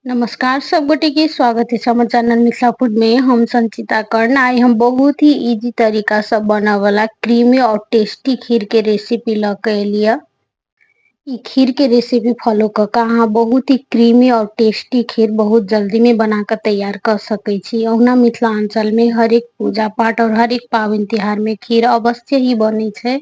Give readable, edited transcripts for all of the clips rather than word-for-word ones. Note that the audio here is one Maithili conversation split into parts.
नमस्कार सब गोटे के स्वागत है हमर चैनल मिथिला फूड में। हम संचिता कर्ण आई हम बहुत ही इजी तरीका से बना वाला क्रीमी और टेस्टी खीर के रेसिपी लेके एलिए। ई खीर के रेसिपी फॉलो क के अहाँ बहुत ही क्रीमी और टेस्टी खीर बहुत जल्दी में बना के तैयार कर सकै छी। ओहुना मिथिलांचल में हर एक पूजा पाठ और हर एक पावन त्योहार में खीर अवश्य ही बनै छै।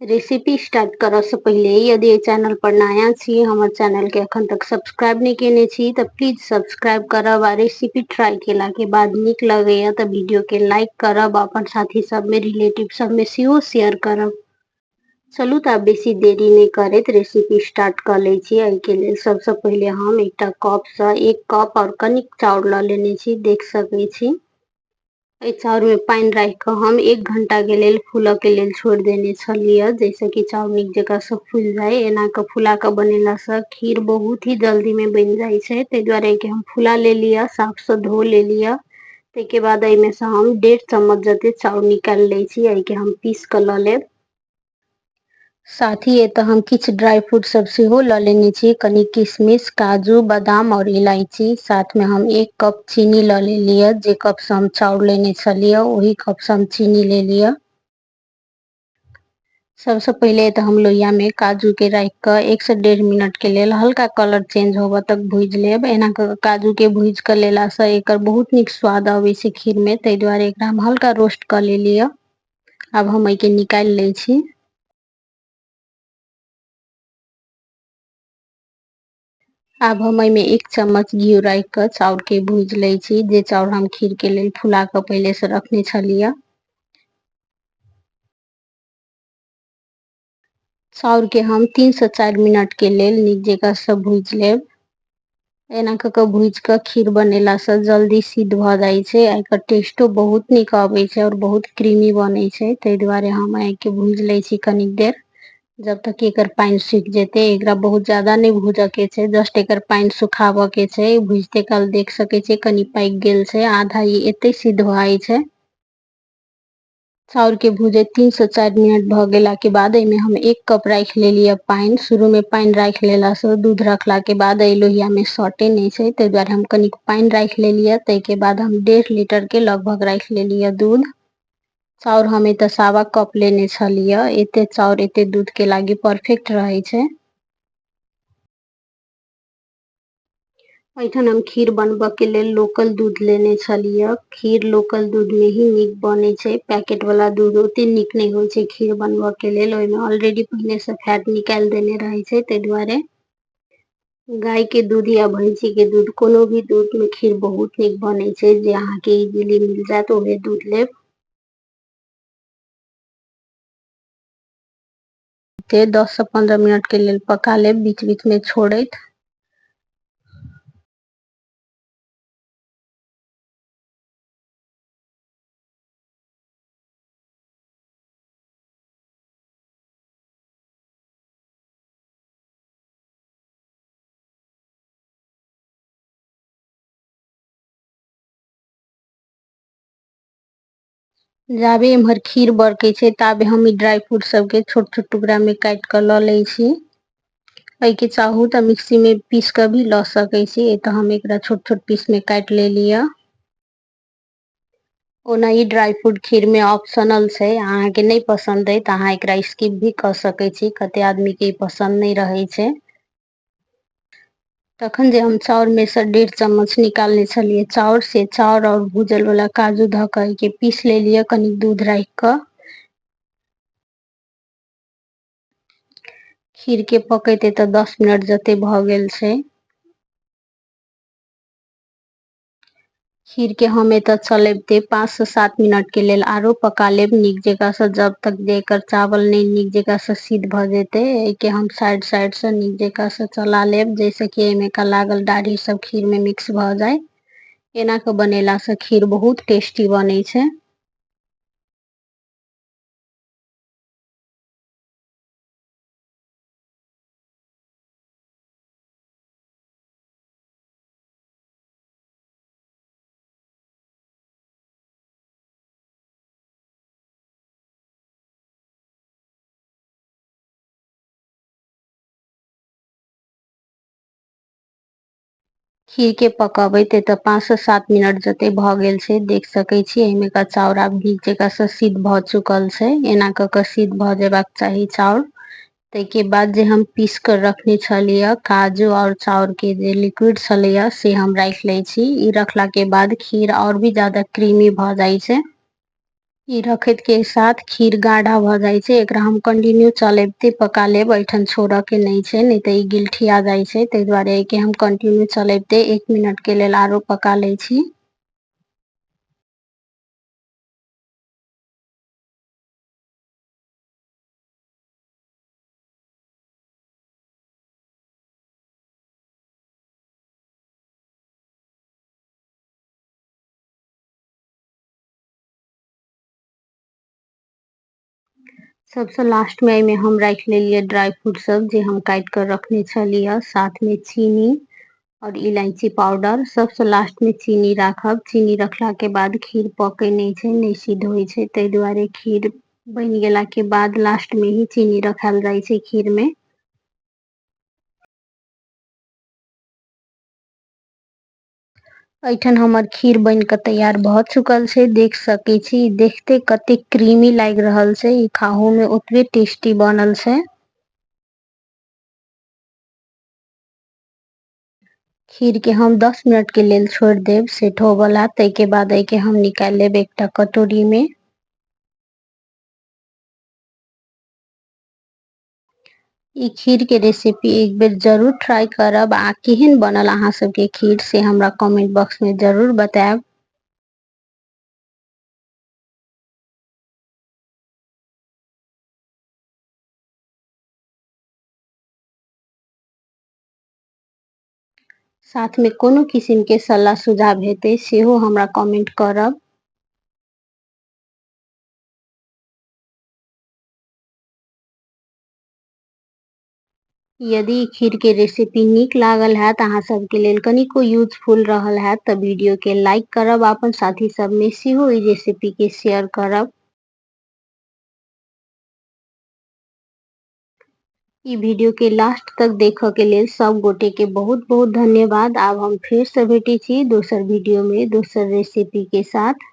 रेसिपी स्टार्ट करऽ से पहले यदि ये चैनल पर नया छी, हमर चैनल के अखन तक सब्सक्राइब नहीं केने छी त प्लीज सब्सक्राइब करब आ रेसिपी ट्राई केला के बाद नीक लगैया त वीडियो के लाइक करब, अपन साथी सब में रिलेटिव सब में सेहो शेयर करब। चलू त आब बेसी देरी नहीं करैत रेसिपी स्टार्ट कर लै छी। एहि के लेल सबसे पहले हम एकटा कप से 1 कप और कनिक चाउर ल लेने छी, देख सकै छी। एहि चाउर में पानी राख के हम 1 घंटा के लेल फूलऽ के लेल छोड़ देने छलिए, जैसे कि चाउर नीक जगह से फूल जाए। एना के फुला के बनेला से खीर बहुत ही जल्दी में बन जाय छै, ते दुआरे के हम फुला लेलिए, साफ से धो लेलिए। ते के बाद एहि में से हम 1.5 चम्मच जते चाउर निकाल लै छी। एहि के हम पीस के ल लेब। साथ ही एतऽ हम किछ ड्राई फ्रूट सब सेहो ल लेने छी, कनी किशमिश, काजू, बादाम और इलायची। साथ में हम 1 कप चीनी ल लेलिए, जे कप से हम चाउर लेने छलिए ओही कप से हम चीनी ले लिया। सबसे पहले तो हम लोहिया में काजू के राख के 1 से 1.5 मिनट के लेल हल्का कलर चेंज होबे तक भूज लेब। एना के काजू के भूज के लेला से एकर बहुत निक स्वाद आवे छै खीर में, तै दुआरे एकरा हम हल्का रोस्ट कर लेलिए। अब हम एके निकाल लै छी। अब हम एहि में 1 चम्मच घी राख के चाउर के भूज लै छी, जे चाउर हम खीर के लेल फुला के पहले से रखने छलिए। चाउर के हम 3 से 4 मिनट के लेल नीक जगह से भूज लेब। एना क के भूज के खीर बनेला से जल्दी सिद्ध भ जाय छै। एकर टेस्टो बहुत निक आबै छै और बहुत क्रीमी बनै छै, तै दुआरे हम एके भूज लै छी कनी देर, जब तक कि एकर पानी सूख जेते। एकरा बहुत ज्यादा नहीं भूजऽ के छै, जस्ट एकर पानी सुखाबऽ के छै। भूजते काल देख सकै छी कनी पाक गेल छै, आधा ई एते सिद्ध भ जाय छै। चाउर के भूजे 3 से 4 मिनट भ गेला के बाद एहि में हम 1 कप राख लेलिए पानी। शुरू में पानी राख लेला से दूध रखला के बाद ए लोहिया में सटे नहीं छै, तै दुआरे हम कनिक पानी राख लेलिए। तै के बाद हम 1.5 लीटर के लगभग राख लेलिए दूध। चाउर हम एते सावा कप लेने छलिए, एते चाउर एते दूध के लागी परफेक्ट रहे छै। एठन हम खीर बनबऽ के लेल लोकल दूध लेने छलिए। खीर लोकल दूध में ही निक बनै छै, पैकेट वाला दूध ओते निक नहीं होय छै खीर बनबऽ के लेल। ओय में ऑलरेडी पहले से फैट निकाल देने रहे छै, तै दुआरे गाय के दूध या भैंसी के दूध कोनो भी दूध में खीर बहुत निक बनै छै। जे अहाँ के इजीली मिल जात ओहे दूध लेब। ते 10 से 15 मिनट के लेल पका लेब, बीच बीच में छोड़ैत। जाबे इम्हर खीर बरकै छै ताबे हम ई ड्राई फ्रूट सब के छोट छोट टुकड़ा में काट के ल लै छी। एहि के चाहू त मिक्सी में पीस के भी ल सकै छी। एतो हम एकरा छोट छोट पीस में काट लेलिए। ओना ई ड्राई फ्रूट खीर में ऑप्शनल छै, अहाँ के नहीं पसंद अइ त अहाँ एकरा स्किप भी क सकै छी। कते आदमी के ई पसंद नहीं रहे छै। तखन जे हम चाउर में से 1.5 चम्मच निकालने छलिए चाउर, से चाउर और भूजल वाला काजू ध के एके पीस लेलिए कनी दूध राख के। खीर के पकैते त 10 मिनट जते भ गेल छै। खीर के हम एते चलैबते 5 से 7 मिनट के लेल आरो पका लेब निक जगह से, जब तक जे एकर चावल नहीं निक जगह से सिद्ध भ जेते। एके हम साइड साइड से निक जगह से चला लेब, जैसे कि एमे का लागल डाढ़ी सब खीर में मिक्स भ जाय। एना के बनेला से खीर बहुत टेस्टी बनै छै। खीर के पकबैते तऽ 5 से 7 मिनट जते भ गेल छै, देख सकै छी एहिमे का चाउर आब नीक जकाँ से सिद्ध भ चुकल छै। एना क के सिद्ध भ जेबाक चाही चाउर। ताहिके बाद जे हम पीस कर रखने छलियै काजू और चाउर के जे लिक्विड छलैया से हम राखि लै छी। ई रखला के बाद खीर और भी ज्यादा क्रीमी भ जाइ छै। ई रखैत के साथ खीर गाढ़ा भ जाइ छै। एकरा हम कंटिन्यू चलैबते पका लेब, ऐठन छोड़ऽ के नहीं छै, नहीं तऽ ई गिलठिया जाइ छै। ताहि दुआरे के हम कंटिन्यू चलैबते 1 मिनट के लेल आरो पका लै छी। सबसे लास्ट में एहिमे हम राखि लेलियै ड्राई फ्रूट सब जे हम काटि कर रखने छलियै, साथ में चीनी और इलायची पाउडर। सबसे लास्ट में चीनी राखब। चीनी रखला के बाद खीर पकै नहीं छै, नहीं सिद्ध होइ छै। ताहि दुआरे खीर बनि गेला के बाद लास्ट में ही चीनी रखायल जाइ छै खीर में। ऐठन हमर खीर बन के तैयार भ चुकल छै, देख सकै छी। देखते कते क्रीमी लाग रहल छै, ई खाहो में ओतबे टेस्टी बनल छै। खीर के हम 10 मिनट के लेल छोड़ देब सेट होवला। ताहि के बाद एके हम निकाल लेब एकटा कटोरी में। ई खीर के रेसिपी एक बेर जरूर ट्राई करब। आ केहन बनल अहाँ सबके खीर से हमरा कमेंट बॉक्स में जरूर बताएब। साथ में कोनो किस्म के सलाह सुझाव हेतै सेहो हमरा कमेंट करब। यदि खीर के रेसिपी नीक लागल हैत, अहाँ सबके लेल कनिको यूजफुल रहल हैत तऽ वीडियो के लाइक करब, अपन साथी सब में सेहो ई रेसिपी के शेयर करब। ई वीडियो के लास्ट तक देखऽ के लेल सब गोटे के बहुत बहुत धन्यवाद। आब हम फिर से भेटी छी दोसर वीडियो में दोसर रेसिपी के साथ।